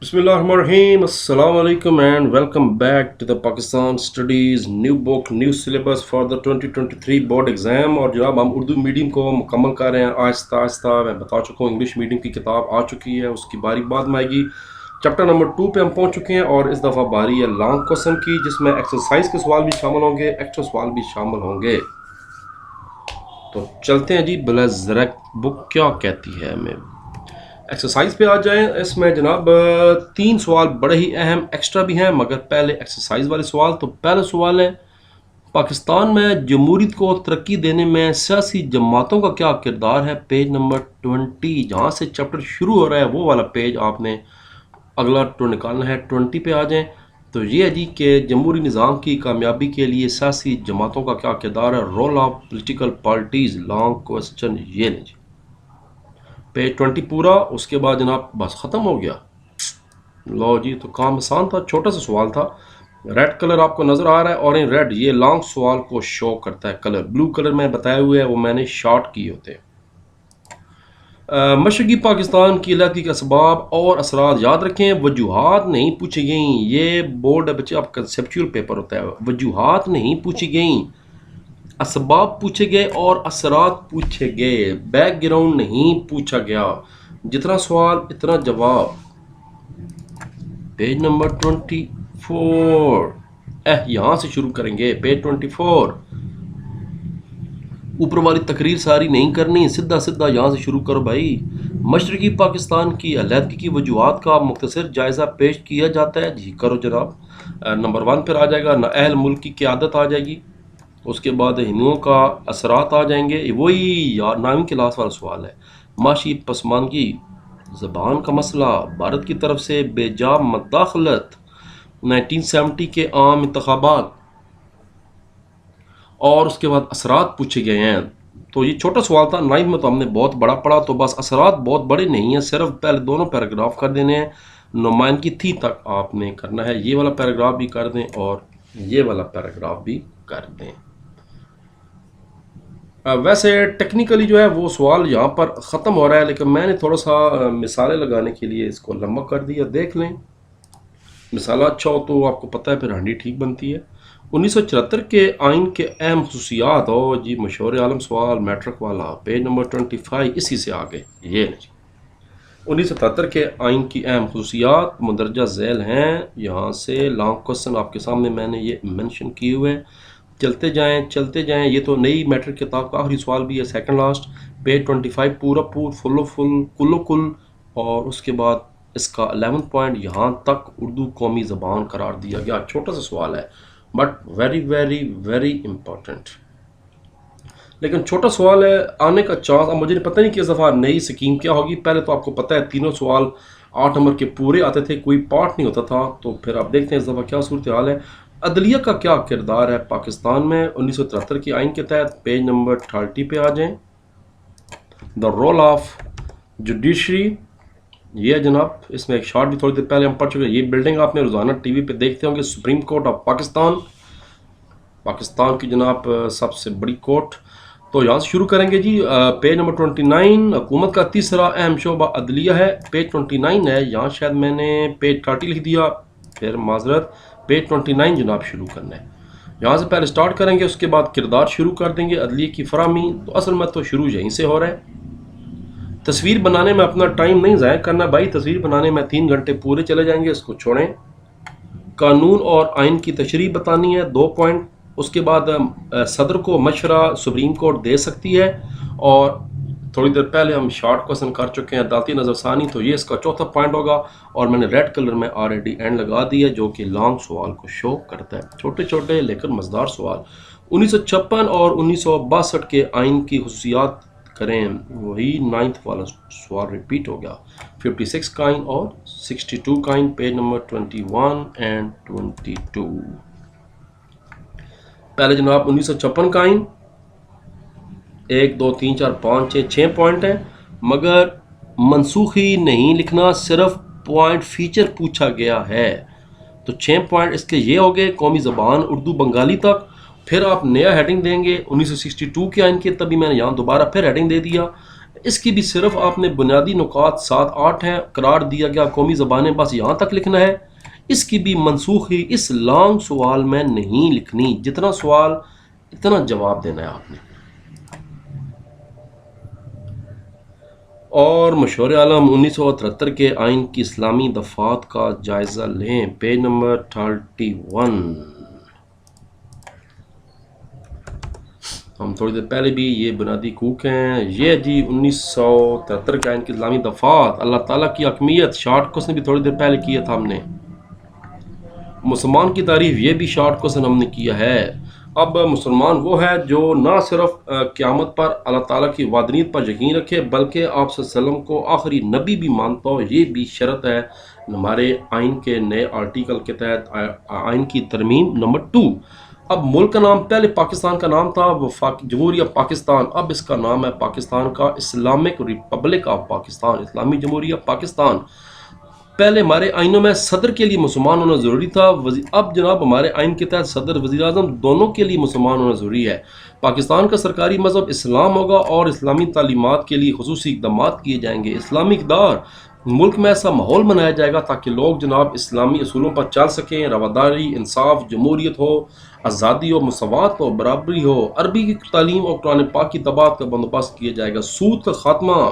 Bismillahirrahmanirrahim. Assalamu alaikum and welcome back to the Pakistan Studies new book, new syllabus for the 2023 board exam. और जनाब हम Urdu medium को मुकम्मल कर रहे हैं आहिस्ता आहिस्ता। मैं बता चुका हूँ इंग्लिश मीडियम की किताब आ चुकी है, उसकी बारी बाद में आएगी। चैप्टर नंबर 2 पे हम पहुँच चुके हैं और इस दफ़ा बारी है लॉन्ग क्वेश्चन की, जिसमें एक्सरसाइज के सवाल भी शामिल होंगे, एक्स्ट्रा सवाल भी शामिल होंगे। तो चलते हैं जी, बला ज़रा बुक क्या कहती है हमें। एक्सरसाइज पे आ जाएं। इसमें जनाब 3 सवाल बड़े ही अहम एक्स्ट्रा भी हैं, मगर पहले एक्सरसाइज वाले सवाल। तो पहला सवाल है, पाकिस्तान में जमहूरियत को तरक्की देने में सियासी जमातों का क्या किरदार है। पेज नंबर 20, जहाँ से चैप्टर शुरू हो रहा है वो वाला पेज आपने अगला तो निकालना है। 20 पे आ जाएं। तो ये है जी कि जमहूरी निज़ाम की कामयाबी के लिए सियासी जमातों का क्या किरदार है। Role of political parties, long question ये नहीं जी। पेज 20 पूरा, उसके बाद जनाब बस ख़त्म हो गया। लो जी, तो काम आसान था, छोटा सा सवाल था। रेड कलर आपको नज़र आ रहा है, ऑरेंज रेड, ये लॉन्ग सवाल को शो करता है कलर। ब्लू कलर में बताए हुए है, वो मैंने शॉर्ट किए होते हैं। मशरक़ी पाकिस्तान की अलहदगी के असबाब और असरात याद रखें। वजूहात नहीं पूछी गई। ये बोर्ड है बच्चे, आप कंसेप्चुअल पेपर होता है। वजूहात नहीं पूछी गई, असबाब पूछे गए और असरात पूछे गए। बैकग्राउंड नहीं पूछा गया। जितना सवाल इतना जवाब। पेज नंबर 24, यहाँ से शुरू करेंगे। पेज 24, ऊपर वाली तकरीर सारी नहीं करनी, सीधा सीधा यहाँ से शुरू करो भाई। मशरक़ी पाकिस्तान की अलहदगी की वजूहात का मुख्तसर जायज़ा पेश किया जाता है। जी करो जनाब। नंबर 1 पर आ जाएगा, नाअहल मुल्क की क़यादत आ जाएगी। उसके बाद हिंदुओं का असरात आ जाएंगे। वही 9वीं क्लास वाला सवाल है। माशी पसमानगी, ज़बान का मसला, भारत की तरफ से बेजा मदाखलत, 1970 के आम इंतखाबात, और उसके बाद असरात पूछे गए हैं। तो ये छोटा सवाल था, 9वीं में तो हमने बहुत बड़ा पढ़ा, तो बस असरात बहुत बड़े नहीं हैं, सिर्फ पहले दोनों पैराग्राफ कर देने हैं। नुमाइंदगी थी तक आपने करना है। ये वाला पैराग्राफ भी कर दें और ये वाला पैराग्राफ भी कर दें। वैसे टेक्निकली जो है वो सवाल यहाँ पर ख़त्म हो रहा है, लेकिन मैंने थोड़ा सा मिसालें लगाने के लिए इसको लंबा कर दिया। देख लें, मिसाल अच्छा हो तो आपको पता है फिर हांडी ठीक बनती है। 1974 के आइन के अहम खसूसियात हो जी, मशहूर आलम सवाल मैट्रिक वाला। पेज नंबर 25, इसी से आगे ये नहीं। 1977 के आइन की अहम खसूसियात मंदरजा झैल हैं। यहाँ से लॉन्ग क्वेश्चन आपके सामने मैंने ये मेंशन किए हुए हैं। चलते जाएं। ये तो नई मैट्रिक किताब का आखिरी सवाल भी है, सेकंड लास्ट। पेज 25 पूरा फुल कुल्लो कुल। और उसके बाद इसका 11 पॉइंट यहाँ तक उर्दू कौमी ज़बान करार दिया गया। छोटा सा सवाल है but very very very important. लेकिन छोटा सवाल है, आने का चांस। अब मुझे पता नहीं कि इस दफ़ा नई स्कीम क्या होगी। पहले तो आपको पता है तीनों सवाल 8 नंबर के पूरे आते थे, कोई पार्ट नहीं होता था। तो फिर आप देखते हैं इस दफ़ा क्या सूरत हाल है। अदलिया का क्या किरदार है पाकिस्तान में 1973 की आइन के तहत। पेज नंबर 30 पे आ जाएं। द रोल ऑफ जुडिशरी, ये है जनाब। इसमें एक शॉर्ट भी थोड़ी देर पहले हम पढ़ चुके हैं। ये बिल्डिंग आपने रोज़ाना टीवी पे देखते होंगे, सुप्रीम कोर्ट ऑफ पाकिस्तान की जनाब सबसे बड़ी कोर्ट। तो यहाँ से शुरू करेंगे जी। पेज नंबर 29, हुकूमत का तीसरा अहम शोबा अदलिया है। पेज 29 है, यहाँ शायद मैंने पेज 30 लिख दिया, फिर माजरत। पेज 29 जनाब शुरू करना है। यहाँ से पहले स्टार्ट करेंगे, उसके बाद किरदार शुरू कर देंगे अदलिया की फरामी। तो असल में तो शुरू यहीं से हो रहा है। तस्वीर बनाने में अपना टाइम नहीं ज़ाया करना भाई। तस्वीर बनाने में 3 घंटे पूरे चले जाएंगे, इसको छोड़ें। कानून और आइन की तशरीह बतानी है, 2 पॉइंट। उसके बाद सदर को मशवरा सुप्रीम कोर्ट दे सकती है। और थोड़ी देर पहले हम शॉर्ट क्वेश्चन कर चुके हैं, अदालती नज़रसानी, तो ये इसका चौथा पॉइंट होगा। और मैंने रेड कलर में ऑलरेडी एंड लगा दिया, जो कि लॉन्ग सवाल को शो करता है। छोटे छोटे लेकिन मज़ेदार सवाल। 1956 और 1962 के आइन की खसूसियात करें, वही 9th वाला सवाल रिपीट हो गया। 56 का आइन और 62 का आइन। Page number 21 and 22। पहले जनाब 1956 का आइन, 1 2 3 4 5 6 पॉइंट है, मगर मनसूखी नहीं लिखना, सिर्फ पॉइंट फीचर पूछा गया है। तो 6 पॉइंट इसके ये हो गए, कौमी ज़बान उर्दू बंगाली तक। फिर आप नया हेडिंग देंगे 1962 के आइन के, तभी मैंने यहाँ दोबारा फिर हेडिंग दे दिया। इसकी भी सिर्फ आपने बुनियादी नुकात 7-8 हैं, करार दिया गया कौमी ज़बानें, बस यहाँ तक लिखना है। इसकी भी मनसूखी इस लॉन्ग सवाल में नहीं लिखनी, जितना सवाल इतना जवाब देना है आपने। और मशहूर आलम 1973 के आइन की इस्लामी दफात का जायज़ा लें, पेज नंबर 31। हम थोड़ी देर पहले भी ये बुनियादी हकूक़ हैं, ये जी 1973 के आइन की इस्लामी दफात, अल्लाह ताला की हकमियत, शॉर्ट क्वेश्चन भी थोड़ी देर पहले किया था हमने। मुसलमान की तारीफ, ये भी शॉर्ट क्वेश्चन हमने किया है। अब मुसलमान वो है जो ना सिर्फ क़यामत पर अल्लाह ताला की वादनीत पर यकीन रखे, बल्कि आप सल्लल्लाहु अलैहि वसल्लम को आखिरी नबी भी मानता हो। ये भी शर्त है हमारे आइन के नए आर्टिकल के तहत, आइन की तरमीम नंबर 2। अब मुल्क का नाम पहले पाकिस्तान का नाम था वफाक जमहूरिया पाकिस्तान, अब इसका नाम है पाकिस्तान का इस्लामिक रिपब्लिक ऑफ पाकिस्तान, इस्लामी जमहूरिया पाकिस्तान। पहले हमारे आइनों में सदर के लिए मुसलमान होना ज़रूरी था, अब जनाब हमारे आइन के तहत सदर वज़ीर आज़म दोनों के लिए मुसलमान होना ज़रूरी है। पाकिस्तान का सरकारी मज़हब इस्लाम होगा और इस्लामी तालीमात के लिए खुसूसी इक़दाम किए जाएंगे। इस्लामी इक़दार मुल्क में ऐसा माहौल बनाया जाएगा ताकि लोग जनाब इस्लामी असूलों पर चल सकें, रवादारी, इंसाफ, जमहूरियत हो, आज़ादी हो, मसवात हो, बराबरी हो, अरबी की तालीम और कुरान पाक की तबात का बंदोबस्त किया जाएगा। सूद का खात्मा,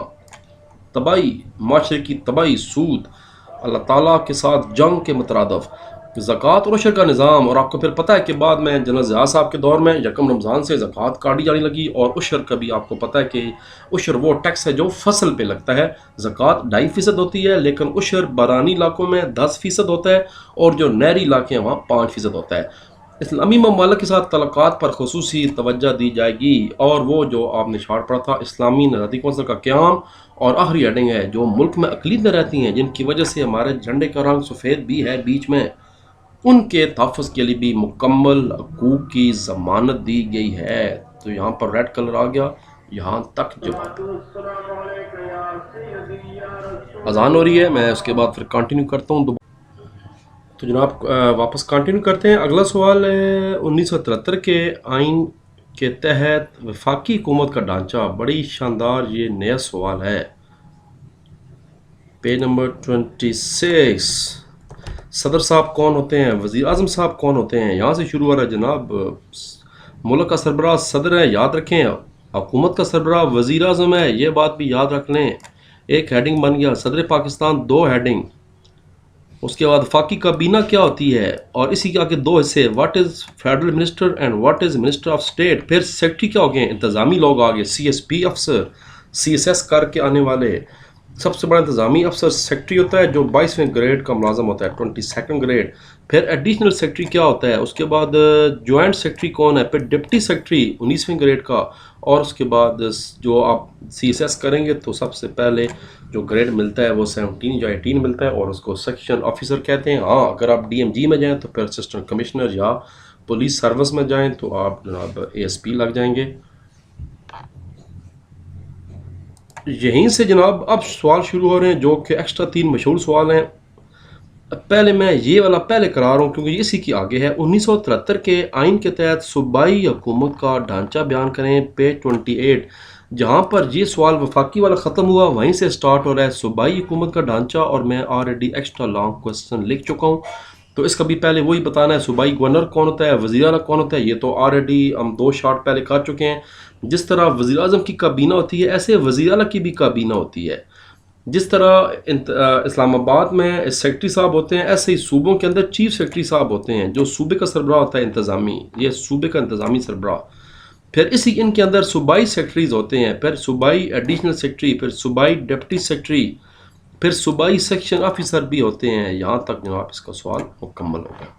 तबाही, माशरे की तबाही, सूद, अल्लाह ताला के साथ जंग के मुतरादफ, ज़कात और उशर का निज़ाम। और आपको फिर पता है कि बाद में जनरल ज़िया साहब के दौर में यकम रमज़ान से ज़कात काटी जाने लगी, और उशर का भी आपको पता है कि उशर वो टैक्स है जो फसल पे लगता है। ज़कात 2.5% होती है, लेकिन उशर बारानी इलाकों में 10% होता है, और जो नहरी इलाके हैं वहाँ 5% होता है। इस्लामी ममालिक के साथ तलक़ात पर खुसूसी तवज्जो दी जाएगी। और वो जो आपने शार्ट पढ़ा था, इस्लामी नज़ाती कौंसिल का क़याम, और आखिरी हेडिंग है जो मुल्क में अक़लीतें रहती हैं जिनकी वजह से हमारे झंडे का रंग सफ़ेद भी है बीच में, उनके तहफ़्फ़ुज़ के लिए भी मुकम्मल हकूक़ की ज़मानत दी गई है। तो यहाँ पर रेड कलर आ गया, यहाँ तक जवाब। अज़ान हो रही है, मैं उसके बाद फिर कंटिन्यू करता हूँ। तो जनाब वापस कंटिन्यू करते हैं। अगला सवाल है 1973 के आइन के तहत वफाकी हुकूमत का ढांचा, बड़ी शानदार ये नया सवाल है, पेज नंबर 26। सदर साहब कौन होते हैं, वज़ीर आज़म साहब कौन होते हैं, यहाँ से शुरू हो रहा है जनाब। मुल्क का सरबराह सदर है, याद रखें। हुकूमत का सरबराह वज़ीर आज़म है, ये बात भी याद रख लें। एक हेडिंग बन गया, सदर पाकिस्तान 2 हेडिंग। उसके बाद वफाकी काबीना क्या होती है, और इसी के आगे 2 हिस्से, what is federal minister and what is minister of state. फिर सेक्रेटरी क्या हो गए, इंतज़ामी लोग आ गए, CSP अफसर, CSS करके आने वाले। सबसे बड़ा इंतज़ामी अफसर सेक्रेटरी होता है जो 22वें ग्रेड का मुलाजम होता है, 22nd ग्रेड। फिर एडिशनल सेक्रेटरी क्या होता है, उसके बाद जॉइंट सेक्रेटरी कौन है, फिर डिप्टी सेक्रेटरी 19वें ग्रेड का। और उसके बाद जो आप CSS करेंगे तो सबसे पहले जो ग्रेड मिलता है वो 17 या 18 मिलता है, और उसको सेक्शन ऑफिसर कहते हैं। हाँ, अगर आप DMG में जाएँ तो फिर असिस्टेंट कमिश्नर, या पुलिस सर्विस में जाएँ तो आप जनाब ASP लग जाएंगे। यहीं से जनाब अब सवाल शुरू हो रहे हैं जो कि एक्स्ट्रा 3 मशहूर सवाल हैं। पहले मैं ये वाला पहले करा रहा हूँ क्योंकि ये इसी की आगे है। 1973 के आइन के तहत सूबाई हुकूमत का ढांचा बयान करें, पेज 28। जहाँ पर ये सवाल वफाकी वाला ख़त्म हुआ वहीं से स्टार्ट हो रहा है सूबाई हुकूमत का ढांचा, और मैं ऑलरेडी एक्स्ट्रा लॉन्ग क्वेश्चन लिख चुका हूँ। तो इसका भी पहले वही बताना है, सूबाई गवर्नर कौन होता है, वज़ीर आला कौन होता है, ये तो ऑलरेडी हम 2 शॉर्ट पहले कर चुके हैं। जिस तरह वज़ीर आज़म की काबीना होती है, ऐसे वज़ीर आला की भी काबीना होती है। जिस तरह इस्लामाबाद में सेक्रेटरी साहब होते हैं, ऐसे ही सूबों के अंदर चीफ सेक्रेटरी साहब होते हैं जो सूबे का सरबराह होता है इंतज़ामी, ये सूबे का इंतज़ामी सरबराह। फिर इसी इनके अंदर सूबाई सेक्रेटरीज होते हैं, फिर सूबाई एडिशनल सेक्रेटरी, फिर सूबाई डिप्टी सेक्रेटरी, फिर सूबाई सेक्शन ऑफिसर भी होते हैं। यहाँ तक जनाब इसका सवाल मुकम्मल हो गया।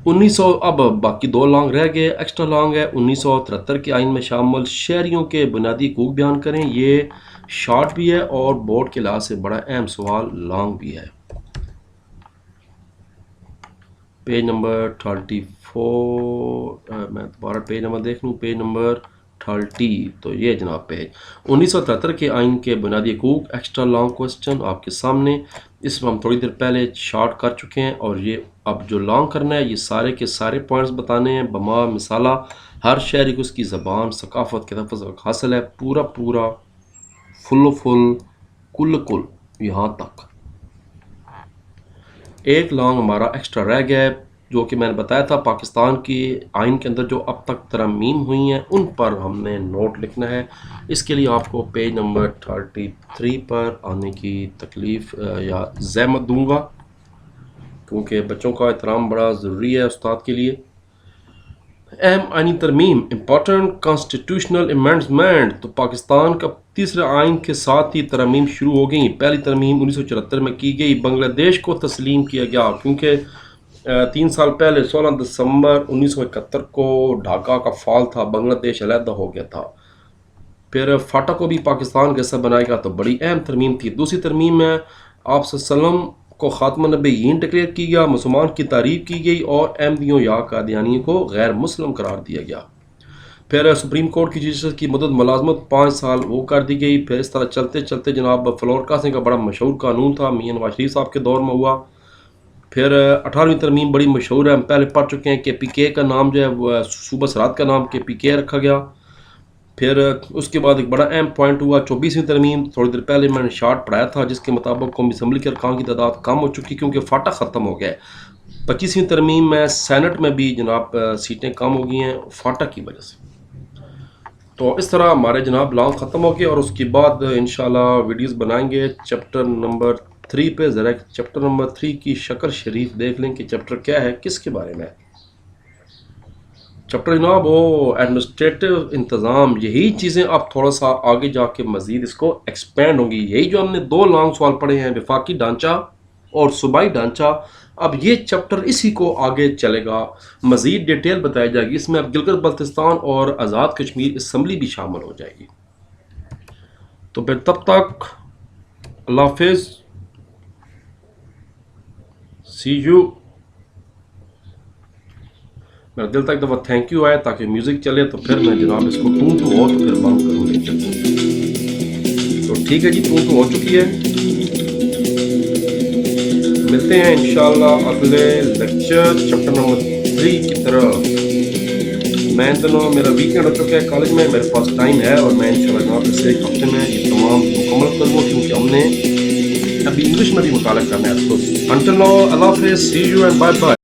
1900, अब बाकी 2 लॉन्ग रह गए, एक्स्ट्रा लॉन्ग है। 1973 के आइन में शामिल शहरियों के बुनियादी हकूक़ बयान करें, ये शॉर्ट भी है और बोर्ड के लिहाज से बड़ा अहम सवाल लॉन्ग भी है। पेज नंबर 34, मैं दोबारा पेज नंबर देख लूँ, पेज नंबर 30। तो ये जनाब पेज 1973 के आइन के बुनियादी हकूक़, एक्स्ट्रा लॉन्ग क्वेश्चन आपके सामने। इसमें हम थोड़ी देर पहले शॉर्ट कर चुके हैं, और ये अब जो लॉन्ग करना है ये सारे के सारे पॉइंट्स बताने हैं बमा मिसाला, हर शहरी को उसकी ज़बान सकाफ़त के लफ्ज़ हासिल है, पूरा पूरा फुल फुल कुल यहाँ तक। एक लॉन्ग हमारा एक्स्ट्रा रह गया है, जो कि मैंने बताया था पाकिस्तान की आइन के अंदर जो अब तक तरमीम हुई हैं उन पर हमने नोट लिखना है। इसके लिए आपको पेज नंबर 33 पर आने की तकलीफ़ या ज़हमत दूंगा, क्योंकि बच्चों का एहतराम बड़ा ज़रूरी है उस्ताद के लिए। अहम आइनी तरमीम, इम्पॉर्टेंट कॉन्स्टिट्यूशनल अमेंडमेंट। तो पाकिस्तान का तीसरे आइन के साथ ही तरमीम शुरू हो गई। पहली तरमीम 1974 में की गई, बांग्लादेश को तस्लीम किया गया, क्योंकि 3 साल पहले 16 दिसंबर 1971 को ढाका का फॉल था, बांग्लादेश अलहदा हो गया था। फिर फाटा को भी पाकिस्तान का हिस्सा बनाएगा, तो बड़ी अहम तरमीम थी। दूसरी तरमीम में आप सल्लम को खात्मा नबीयीन डिक्लेयर किया गया, मुसलमान की तारीफ की गई और अहमदियों या कादियानियों को गैर मुस्लिम करार दिया गया। फिर सुप्रीम कोर्ट की जजेस की मदद मुलाजमत 5 साल वो कर दी गई। फिर इस तरह चलते चलते जनाब फ्लोर कासिंग का बड़ा मशहूर कानून था, मियां नवाज शरीफ साहब के दौर में हुआ। फिर 18वीं तरमीम बड़ी मशहूर है, हम पहले पढ़ चुके हैं, KPK का नाम जो है वो सूबा सरात का नाम KPK रखा गया। फिर उसके बाद एक बड़ा अहम पॉइंट हुआ 24वीं तरमीम, थोड़ी देर पहले मैंने शार्ट पढ़ाया था, जिसके मुताबिक कौमी असम्बली के अरकान की तादाद कम हो चुकी क्योंकि फाटा ख़त्म हो गया है। 25वीं तरमीम में सैनेट में भी जनाब सीटें कम हो गई हैं फाटा की वजह से। तो इस तरह हमारे जनाब लॉन्ग ख़त्म हो गए और उसके बाद इंशाल्लाह वीडियोस बनाएंगे चैप्टर नंबर 3 पे। ज़रा चैप्टर नंबर 3 की शक्ल शरीफ देख लें कि चैप्टर क्या है, किसके बारे में। चैप्टर जनाब वो एडमिनिस्ट्रेटिव इंतज़ाम, यही चीज़ें अब थोड़ा सा आगे जाके मज़ीद इसको एक्सपेंड होंगी। यही जो हमने 2 लॉन्ग सवाल पढ़े हैं, विफाकी ढांचा और सूबाई ढांचा, अब ये चैप्टर इसी को आगे चलेगा, मज़ीद डिटेल बताई जाएगी। इसमें अब गिलगित बल्तिस्तान और आज़ाद कश्मीर असम्बली भी शामिल हो जाएगी। तो फिर तब तक अल्लाह हाफिज़, सी यू। मेरा दिल तक एक दफ़ा थैंक यू आया ताकि म्यूज़िक चले, तो फिर मैं जनाब इसको टू हो तो फिर बंद करूँगी। तो ठीक है जी, टू हो चुकी है। मिलते हैं इंशाल्लाह अगले लेक्चर चैप्टर नंबर 3 की तरफ। मैं दिनों मेरा वीकेंड हो चुका है कॉलेज में, मेरे पास टाइम है और मैं इंशाल्लाह से एक हफ्ते में ये तमाम मुकम्मल करूँगा, क्योंकि हमने अभी इंग्लिश में भी मुताला करना है। तो अंटिल नाउ अल्लाह हाफिज़, सी यू एंड बाय बाय।